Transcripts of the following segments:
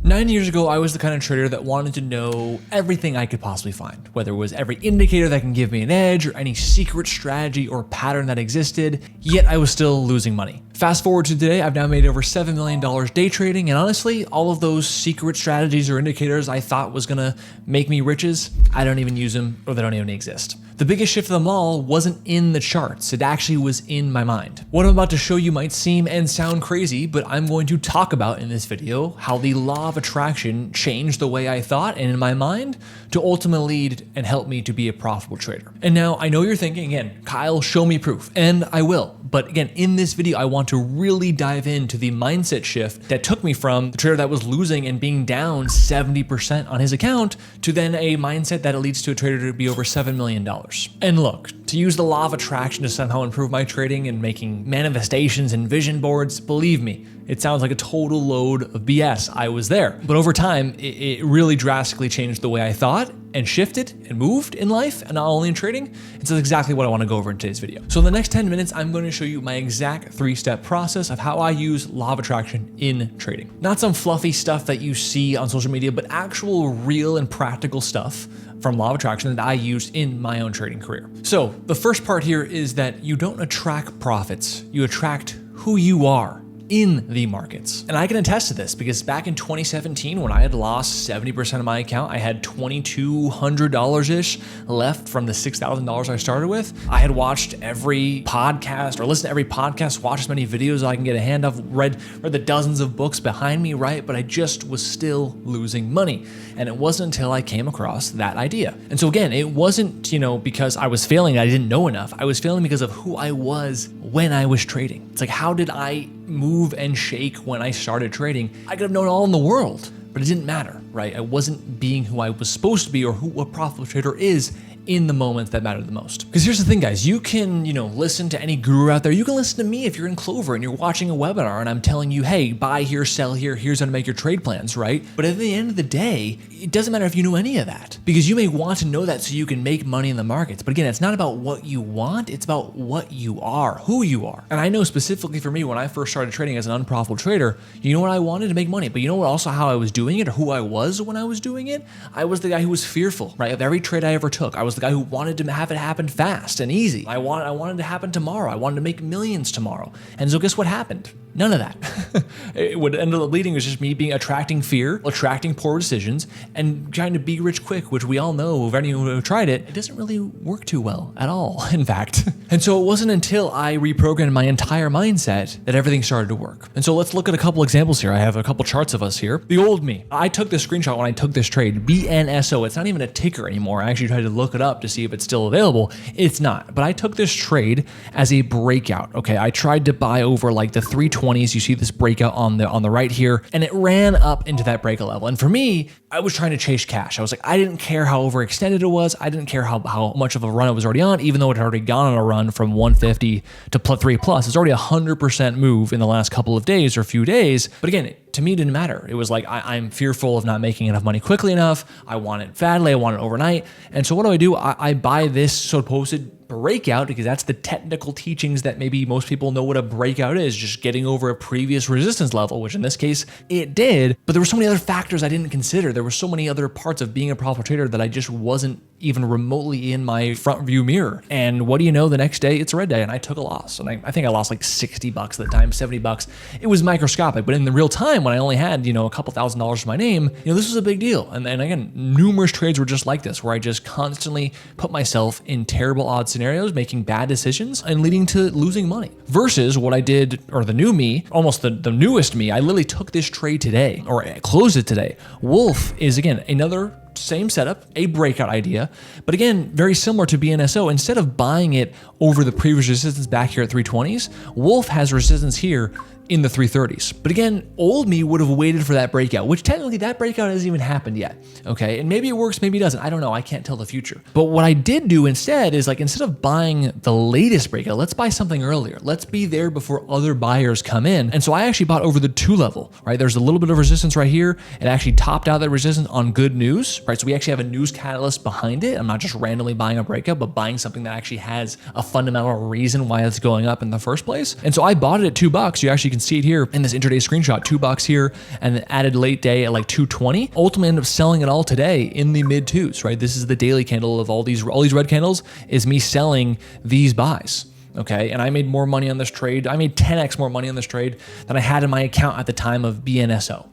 9 years ago, I was the kind of trader that wanted to know everything I could possibly find, whether it was every indicator that can give me an edge or any secret strategy or pattern that existed, yet I was still losing money. Fast forward to today, I've now made over $7 million day trading, and honestly, all of those secret strategies or indicators I thought was gonna make me riches, I don't even use them, or they don't even exist. The biggest shift of them all wasn't in the charts, it actually was in my mind. What I'm about to show you might seem and sound crazy, but I'm going to talk about in this video how the law of attraction changed the way I thought and in my mind to ultimately lead and help me to be a profitable trader. And now I know you're thinking again, Kyle, show me proof, and I will. But again, in this video, I want to really dive into the mindset shift that took me from the trader that was losing and being down 70% on his account to then a mindset that leads to a trader to be over $7 million. And look, to use the law of attraction to somehow improve my trading and making manifestations and vision boards, believe me, it sounds like a total load of BS. I was there. But over time, it really drastically changed the way I thought and shifted and moved in life, and not only in trading. It's exactly what I want to go over in today's video. So in the next 10 minutes, I'm going to show you my exact 3-step process of how I use law of attraction in trading. Not some fluffy stuff that you see on social media, but actual real and practical stuff from law of attraction that I used in my own trading career. So the first part here is that you don't attract profits, you attract who you are in the markets. And I can attest to this because back in 2017, when I had lost 70% of my account, I had $2,200-ish left from the $6,000 I started with. I had watched every podcast or listened to every podcast, watched as many videos as I can get a hand of, read the dozens of books behind me, right? But I just was still losing money. And it wasn't until I came across that idea. And so again, it wasn't, because I was failing, I didn't know enough. I was failing because of who I was when I was trading. It's like, how did I move and shake when I started trading? I could have known all in the world, but it didn't matter, right? I wasn't being who I was supposed to be or who a profitable trader is in the moments that matter the most. Because here's the thing, guys, you can, listen to any guru out there. You can listen to me if you're in Clover and you're watching a webinar and I'm telling you, hey, buy here, sell here, here's how to make your trade plans, right? But at the end of the day, it doesn't matter if you know any of that, because you may want to know that so you can make money in the markets. But again, it's not about what you want, it's about what you are, who you are. And I know specifically for me, when I first started trading as an unprofitable trader, you know what, I wanted to make money, but you know what, also how I was doing it or who I was when I was doing it? I was the guy who was fearful, right? Of every trade I ever took. I was the guy who wanted to have it happen fast and easy. I wanted it to happen tomorrow. I wanted to make millions tomorrow. And so guess what happened? None of that. It would end up leading was just me attracting fear, attracting poor decisions, and trying to be rich quick, which we all know, if anyone who tried it, it doesn't really work too well at all, in fact. And so it wasn't until I reprogrammed my entire mindset that everything started to work. And so let's look at a couple examples here. I have a couple charts of us here. The old me. I took this screenshot when I took this trade, BNSO. It's not even a ticker anymore. I actually tried to look it up to see if it's still available. It's not. But I took this trade as a breakout. Okay, I tried to buy over like the 320s. You see this breakout on the right here, and it ran up into that breakout level. And for me, I was trying to chase cash. I was like, I didn't care how overextended it was. I didn't care how much of a run it was already on, even though it had already gone on a run from 150 to 3 plus. It's already 100% move in the last couple of days or few days. But again, to me, it didn't matter. It was like, I'm fearful of not making enough money quickly enough. I want it badly. I want it overnight. And so what do? I buy this supposed breakout, because that's the technical teachings that maybe most people know what a breakout is, just getting over a previous resistance level, which in this case it did. But there were so many other factors I didn't consider. There were so many other parts of being a profitable trader that I just wasn't even remotely in my front view mirror. And what do you know, the next day it's a red day and I took a loss. And I think I lost like $60 at the time, $70. It was microscopic, but in the real time when I only had, a couple $1,000s to my name, this was a big deal. And again, numerous trades were just like this, where I just constantly put myself in terrible odds scenarios, making bad decisions and leading to losing money. Versus what I did, or the new me, almost the newest me, I literally took this trade today, or closed it today. Wolf is again another same setup, a breakout idea, but again, very similar to BNSO. Instead of buying it over the previous resistance back here at 320s, Wolf has resistance here in the 330s. But again, old me would have waited for that breakout, which technically that breakout hasn't even happened yet. Okay, and maybe it works, maybe it doesn't. I don't know. I can't tell the future. But what I did do instead is, like, instead of buying the latest breakout, let's buy something earlier. Let's be there before other buyers come in. And so I actually bought over the 2 level, right? There's a little bit of resistance right here. It actually topped out that resistance on good news, right? So we actually have a news catalyst behind it. I'm not just randomly buying a breakout, but buying something that actually has a fundamental reason why it's going up in the first place. And so I bought it at $2. You actually can can see it here in this intraday screenshot, $2 here and then added late day at like 220. Ultimately ended up selling it all today in the mid twos, right? This is the daily candle of all these red candles is me selling these buys. Okay, and I made more money on this trade. I made 10x more money on this trade than I had in my account at the time of BNSO.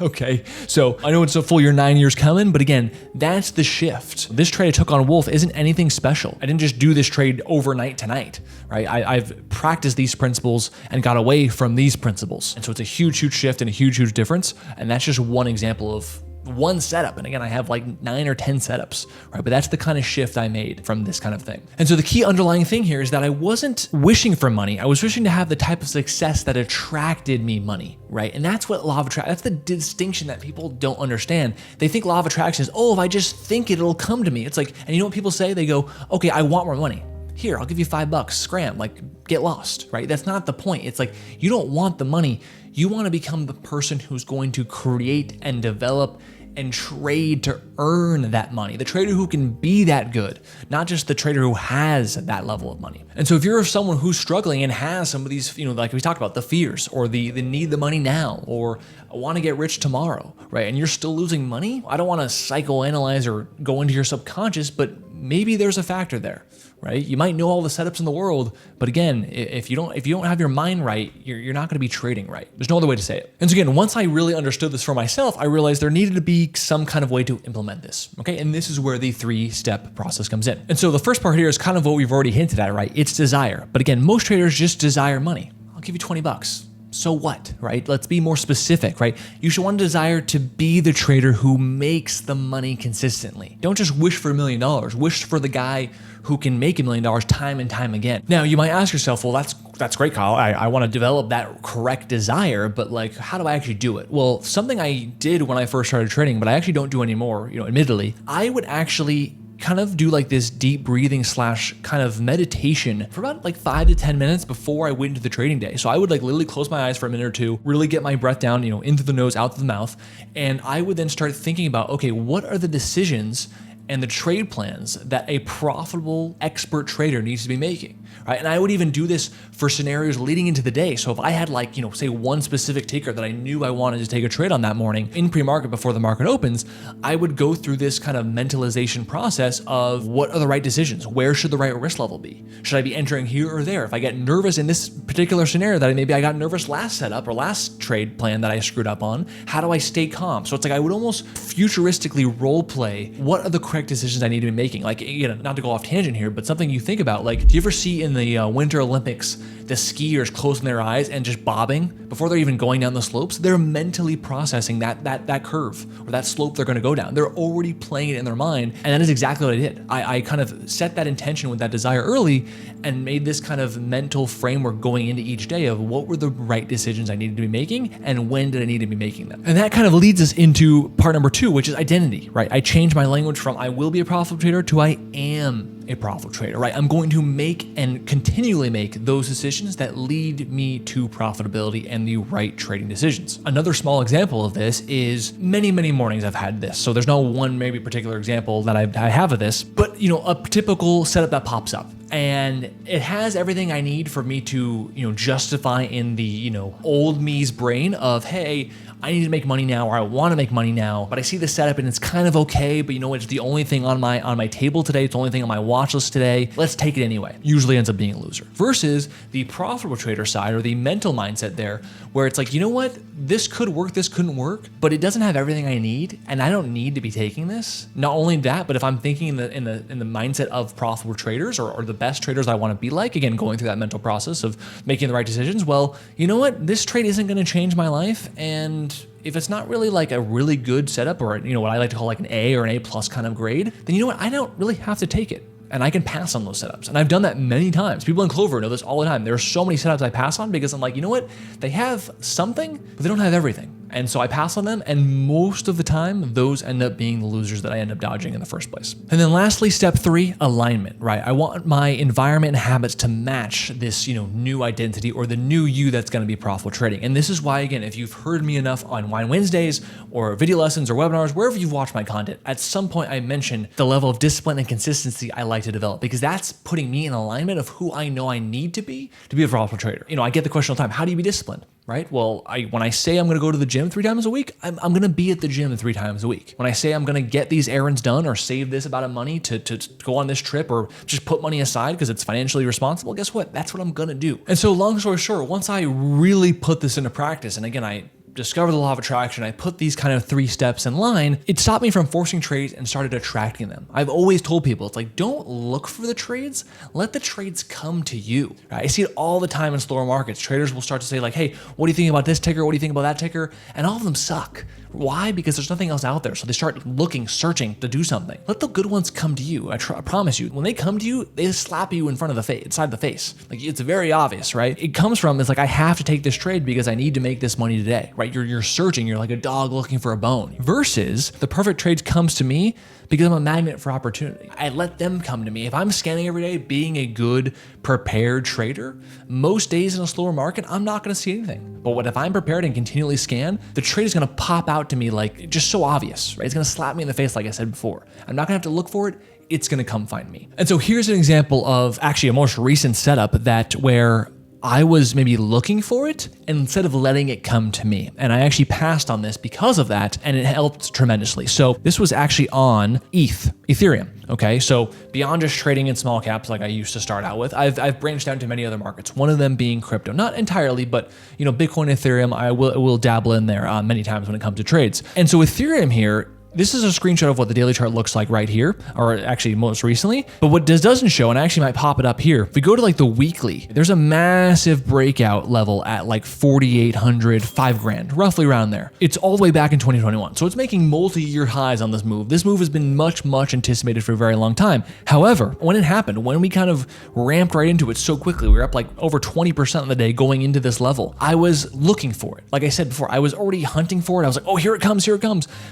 Okay, so I know it's a full year, 9 years coming, but again, that's the shift. This trade I took on Wolf isn't anything special. I didn't just do this trade overnight tonight, right? I've practiced these principles and got away from these principles. And so it's a huge, huge shift and a huge, huge difference. And that's just one example of one setup. And again, I have like 9 or 10 setups, right? But that's the kind of shift I made from this kind of thing. And so the key underlying thing here is that I wasn't wishing for money. I was wishing to have the type of success that attracted me money, right? And that's what law of attraction, that's the distinction that people don't understand. They think law of attraction is, oh, if I just think it, it'll come to me. It's like, and you know what people say? They go, okay, I want more money. Here, I'll give you $5, scram, like get lost, right? That's not the point. It's like, you don't want the money. You want to become the person who's going to create and develop and trade to earn that money. The trader who can be that good, not just the trader who has that level of money. And so if you're someone who's struggling and has some of these, like we talked about, the fears or the need the money now, or I want to get rich tomorrow, right? And you're still losing money, I don't want to psychoanalyze or go into your subconscious, but maybe there's a factor there, right? You might know all the setups in the world, but again, if you don't have your mind right, you're not going to be trading right. There's no other way to say it. And so again, once I really understood this for myself, I realized there needed to be some kind of way to implement this, okay? And this is where the 3-step process comes in. And so the first part here is kind of what we've already hinted at, right? It's desire. But again, most traders just desire money. I'll give you $20. So what, right? Let's be more specific, right? You should want to desire to be the trader who makes the money consistently. Don't just wish for $1 million. Wish for the guy who can make $1 million time and time again. Now, you might ask yourself, well, that's great, Kyle. I want to develop that correct desire, but like, how do I actually do it? Well, something I did when I first started trading, but I actually don't do anymore, admittedly, I would actually kind of do like this deep breathing / kind of meditation for about like 5 to 10 minutes before I went into the trading day. So I would like literally close my eyes for a minute or two, really get my breath down, into the nose, out to the mouth. And I would then start thinking about, okay, what are the decisions and the trade plans that a profitable expert trader needs to be making, right? And I would even do this for scenarios leading into the day. So if I had like, say one specific ticker that I knew I wanted to take a trade on that morning in pre-market before the market opens, I would go through this kind of mentalization process of what are the right decisions? Where should the right risk level be? Should I be entering here or there? If I get nervous in this particular scenario that maybe I got nervous last setup or last trade plan that I screwed up on, how do I stay calm? So it's like I would almost futuristically role play what are the correct decisions I need to be making. Like, not to go off tangent here, but something you think about, like, do you ever see in the Winter Olympics, the skiers closing their eyes and just bobbing before they're even going down the slopes? They're mentally processing that curve or that slope they're going to go down. They're already playing it in their mind. And that is exactly what I did. I kind of set that intention with that desire early and made this kind of mental framework going into each day of what were the right decisions I needed to be making and when did I need to be making them. And that kind of leads us into part number 2, which is identity, right? I changed my language from I will be a profitable trader to I am a profitable trader, right? I'm going to make and continually make those decisions that lead me to profitability and the right trading decisions. Another small example of this is many, many mornings I've had this. So there's no one maybe particular example that I have of this, but a typical setup that pops up. And it has everything I need for me to, justify in the, old me's brain of, hey, I need to make money now, or I want to make money now, but I see the setup and it's kind of okay, but it's the only thing on my table today. It's the only thing on my watch list today. Let's take it anyway. Usually ends up being a loser. Versus the profitable trader side or the mental mindset there, where it's like, you know what? This could work, this couldn't work, but it doesn't have everything I need, and I don't need to be taking this. Not only that, but if I'm thinking in the mindset of profitable traders or the best traders I want to be like, again, going through that mental process of making the right decisions, well, you know what? This trade isn't going to change my life, and if it's not really like a really good setup or what I like to call like an A or an A+ kind of grade, then you know what? I don't really have to take it. And I can pass on those setups. And I've done that many times. People in Clover know this all the time. There are so many setups I pass on because I'm like, you know what? They have something, but they don't have everything. And so I pass on them, and most of the time, those end up being the losers that I end up dodging in the first place. And then lastly, step 3, alignment, right? I want my environment and habits to match this, new identity or the new you that's gonna be profitable trading. And this is why, again, if you've heard me enough on Wine Wednesdays or video lessons or webinars, wherever you've watched my content, at some point I mentioned the level of discipline and consistency I like to develop, because that's putting me in alignment of who I know I need to be a profitable trader. I get the question all the time, how do you be disciplined? right? Well, when I say I'm going to go to the gym 3 times a week, I'm going to be at the gym 3 times a week. When I say I'm going to get these errands done or save this amount of money to go on this trip or just put money aside because it's financially responsible, guess what? That's what I'm going to do. And so long story short, once I really put this into practice, and again, I discovered the law of attraction, I put these kind of 3 steps in line, it stopped me from forcing trades and started attracting them. I've always told people, it's like, don't look for the trades, let the trades come to you. Right? I see it all the time in slower markets. Traders will start to say like, hey, what do you think about this ticker? What do you think about that ticker? And all of them suck. Why? Because there's nothing else out there. So they start looking, searching to do something. Let the good ones come to you. I promise you, when they come to you, they slap you in front of the face, inside the face. Like, it's very obvious, right? It comes from, it's like, I have to take this trade because I need to make this money today, right? You're searching, you're like a dog looking for a bone. Versus the perfect trade comes to me because I'm a magnet for opportunity. I let them come to me. If I'm scanning every day, being a good, prepared trader, most days in a slower market, I'm not gonna see anything. But if I'm prepared and continually scan, the trade is gonna pop out to me like just so obvious, right? It's gonna slap me in the face like I said before. I'm not gonna have to look for it. It's gonna come find me. And so here's an example of actually a most recent setup that where I was maybe looking for it instead of letting it come to me. And I actually passed on this because of that, and it helped tremendously. So this was actually on Ethereum. Okay, so beyond just trading in small caps like I used to start out with, I've branched out into many other markets. One of them being crypto, not entirely, but Bitcoin, Ethereum, I will dabble in there many times when it comes to trades. And so Ethereum here, this is a screenshot of what the daily chart looks like right here, or actually most recently. But what this doesn't show, and I actually might pop it up here, if we go to like the weekly, there's a massive breakout level at like 4,800, 5 grand, roughly around there. It's all the way back in 2021. So it's making multi-year highs on this move. This move has been much anticipated for a very long time. However, when it happened, when we kind of ramped right into it so quickly, we were up like over 20% on the day going into this level, I was looking for it. Like I said before, I was already hunting for it. I was like, oh, here it comes.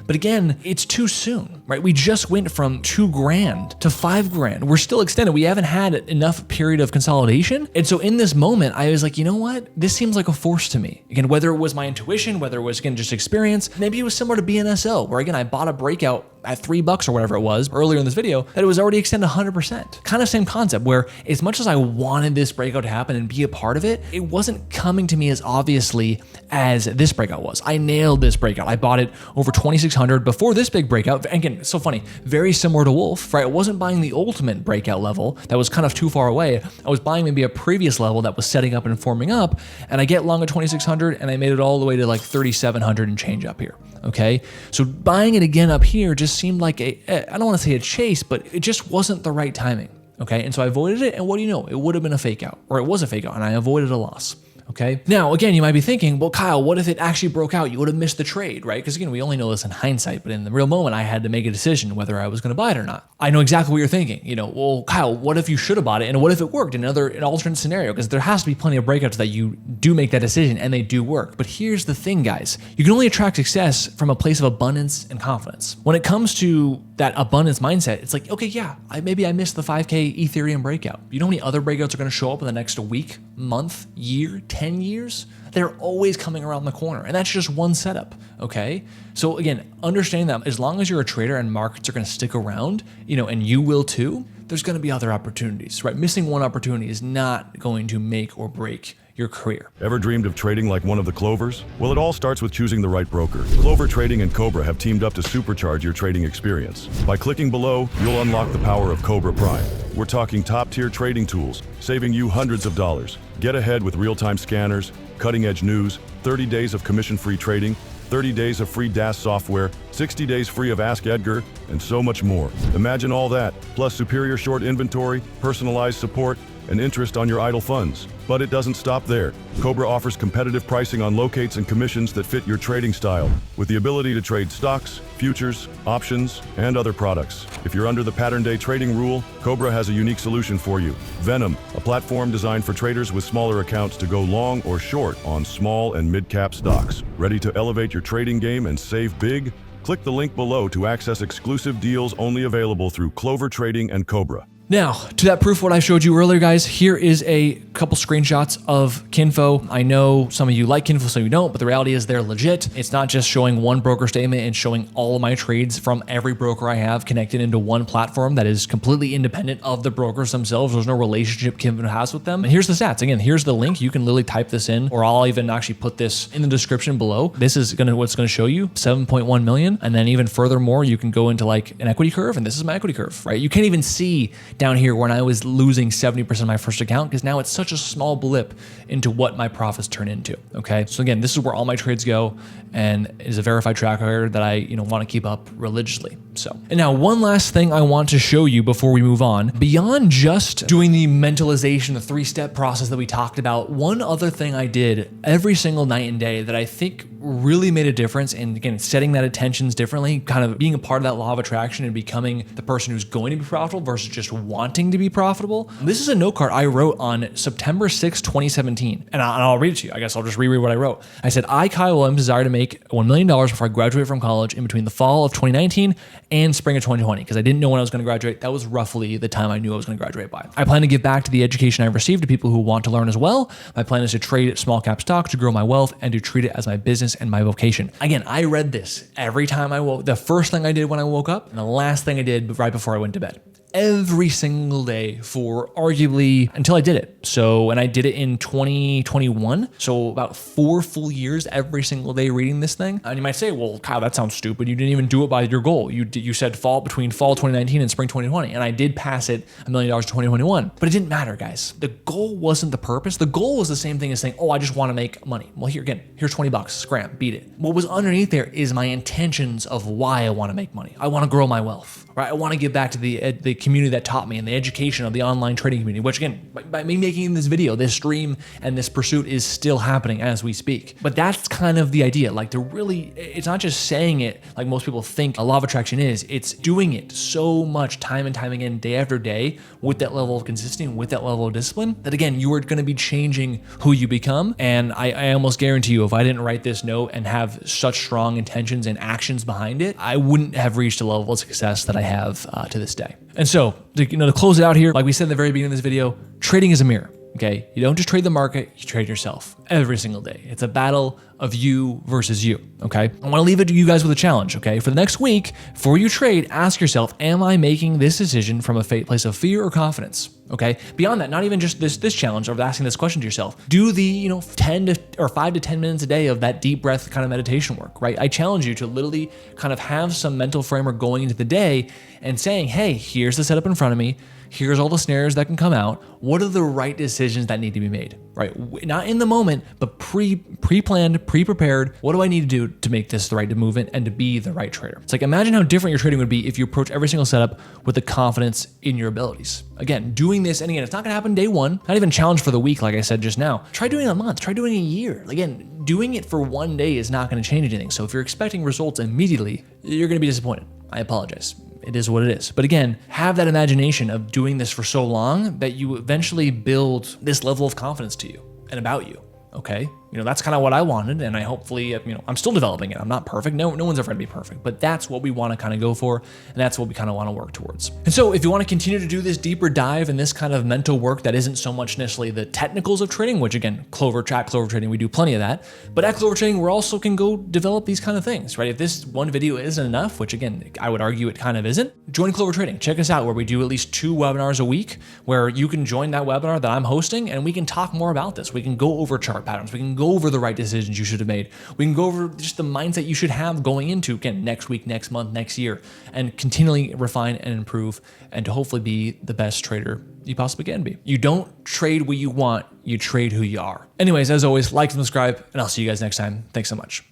But again, it's too soon, right? We just went from 2 grand to 5 grand. We're still extended. We haven't had enough period of consolidation. And so in this moment, I was like, you know what? This seems like a force to me. Again, whether it was my intuition, whether it was, again, just experience, maybe it was similar to BNSL, where again, I bought a breakout at $3 or whatever it was earlier in this video, that it was already extended 100%. Kind of same concept where as much as I wanted this breakout to happen and be a part of it, it wasn't coming to me as obviously as this breakout was. I nailed this breakout. I bought it over 2,600 before this big breakout. Again, it's so funny, very similar to Wolf, right? I wasn't buying the ultimate breakout level that was kind of too far away. I was buying maybe a previous level that was setting up and forming up, and I get long at 2,600 and I made it all the way to like 3,700 and change up here. Okay, so buying it again up here just seemed like I don't want to say a chase, but it just wasn't the right timing. Okay, and so I avoided it, and what do you know? It would have been a fake out, or it was a fake out, and I avoided a loss. Okay. Now, again, you might be thinking, well, Kyle, what if it actually broke out? You would have missed the trade, right? Because again, we only know this in hindsight, but in the real moment, I had to make a decision whether I was going to buy it or not. I know exactly what you're thinking. Well, Kyle, what if you should have bought it? And what if it worked in an alternate scenario? Because there has to be plenty of breakouts that you do make that decision and they do work. But here's the thing, guys. You can only attract success from a place of abundance and confidence. When it comes to that abundance mindset, it's like, okay, yeah, maybe I missed the 5K Ethereum breakout. You know how many other breakouts are going to show up in the next week, month, year, 10 years? They're always coming around the corner, and that's just one setup, okay? So again, understanding that as long as you're a trader and markets are going to stick around, and you will too, there's going to be other opportunities, right? Missing one opportunity is not going to make or break your career. Ever dreamed of trading like one of the Clovers? Well, it all starts with choosing the right broker. Clover Trading and Cobra have teamed up to supercharge your trading experience. By clicking below, you'll unlock the power of Cobra Prime. We're talking top-tier trading tools, saving you hundreds of dollars. Get ahead with real-time scanners, cutting-edge news, 30 days of commission-free trading, 30 days of free DAS software, 60 days free of Ask Edgar, and so much more. Imagine all that, plus superior short inventory, personalized support, and interest on your idle funds. But it doesn't stop there. Cobra offers competitive pricing on locates and commissions that fit your trading style, with the ability to trade stocks, futures, options, and other products. If you're under the pattern day trading rule, Cobra has a unique solution for you. Venom, a platform designed for traders with smaller accounts to go long or short on small and mid-cap stocks. Ready to elevate your trading game and save big? Click the link below to access exclusive deals only available through Clover Trading and Cobra. Now, to that proof what I showed you earlier, guys, here is a couple screenshots of Kinfo. I know some of you like Kinfo, some of you don't, but the reality is they're legit. It's not just showing one broker statement and showing all of my trades from every broker I have connected into one platform that is completely independent of the brokers themselves. There's no relationship Kinfo has with them. And here's the stats. Again, here's the link. You can literally type this in, or I'll even actually put this in the description below. This is what's gonna show you 7.1 million. And then even furthermore, you can go into like an equity curve, and this is my equity curve, right? You can't even see down here when I was losing 70% of my first account, because now it's such a small blip into what my profits turn into, okay? So again, this is where all my trades go, and is a verified track record that I want to keep up religiously. So, and now one last thing I want to show you before we move on, beyond just doing the mentalization, the 3-step process that we talked about, one other thing I did every single night and day that I think really made a difference, and again, setting that attentions differently, kind of being a part of that law of attraction and becoming the person who's going to be profitable versus just wanting to be profitable. This is a note card I wrote on September 6, 2017. And I'll read it to you. I guess I'll just reread what I wrote. I said, I, Kyle Williams, desire to make $1 million before I graduate from college in between the fall of 2019 and spring of 2020, because I didn't know when I was going to graduate. That was roughly the time I knew I was going to graduate by. I plan to give back to the education I've received to people who want to learn as well. My plan is to trade small cap stocks to grow my wealth and to treat it as my business and my vocation. Again, I read this every time I woke. The first thing I did when I woke up and the last thing I did right before I went to bed. Every single day for arguably until I did it. So, and I did it in 2021. So about 4 full years, every single day reading this thing. And you might say, well, Kyle, that sounds stupid. You didn't even do it by your goal. You said between fall 2019 and spring 2020. And I did pass it $1 million in 2021, but it didn't matter, guys. The goal wasn't the purpose. The goal was the same thing as saying, oh, I just want to make money. Well, here's 20 bucks, scram, beat it. What was underneath there is my intentions of why I want to make money. I want to grow my wealth, right? I want to give back to the community that taught me and the education of the online trading community, which again, by me making this video, this stream and this pursuit is still happening as we speak. But that's kind of the idea, like to really, it's not just saying it like most people think a law of attraction is, it's doing it so much time and time again, day after day, with that level of consistency, with that level of discipline, that again, you are going to be changing who you become. And I almost guarantee you, if I didn't write this note and have such strong intentions and actions behind it, I wouldn't have reached a level of success that I have to this day. And so, to close it out here, like we said in the very beginning of this video, trading is a mirror, okay? You don't just trade the market, you trade yourself every single day. It's a battle of you versus you, okay? I want to leave it to you guys with a challenge, okay? For the next week, before you trade, ask yourself, am I making this decision from a place of fear or confidence? Okay. Beyond that, not even just this challenge of asking this question to yourself. Do the 5 to 10 minutes a day of that deep breath kind of meditation work, right? I challenge you to literally kind of have some mental framework going into the day and saying, hey, here's the setup in front of me. Here's all the snares that can come out. What are the right decisions that need to be made, right? Not in the moment, but pre-planned, pre-prepared. What do I need to do to make this the right movement and to be the right trader? It's like, imagine how different your trading would be if you approach every single setup with the confidence in your abilities. Again, doing this, and again, it's not gonna happen day one, not even challenge for the week, like I said just now. Try doing it a month, try doing it a year. Again, doing it for one day is not gonna change anything. So if you're expecting results immediately, you're gonna be disappointed. I apologize. It is what it is. But again, have that imagination of doing this for so long that you eventually build this level of confidence to you and about you. Okay. That's kind of what I wanted. And I hopefully, I'm still developing it. I'm not perfect. No one's ever going to be perfect, but that's what we want to kind of go for. And that's what we kind of want to work towards. And so if you want to continue to do this deeper dive and this kind of mental work that isn't so much necessarily the technicals of trading, which again, Clover Trading, we do plenty of that. But at Clover Trading, we also can go develop these kind of things, right? If this one video isn't enough, which again, I would argue it kind of isn't, join Clover Trading. Check us out where we do at least 2 webinars a week where you can join that webinar that I'm hosting and we can talk more about this. We can go over chart patterns. We can go over the right decisions you should have made. We can go over just the mindset you should have going into, again, next week, next month, next year, and continually refine and improve and to hopefully be the best trader you possibly can be. You don't trade what you want, you trade who you are. Anyways, as always, like and subscribe, and I'll see you guys next time. Thanks so much.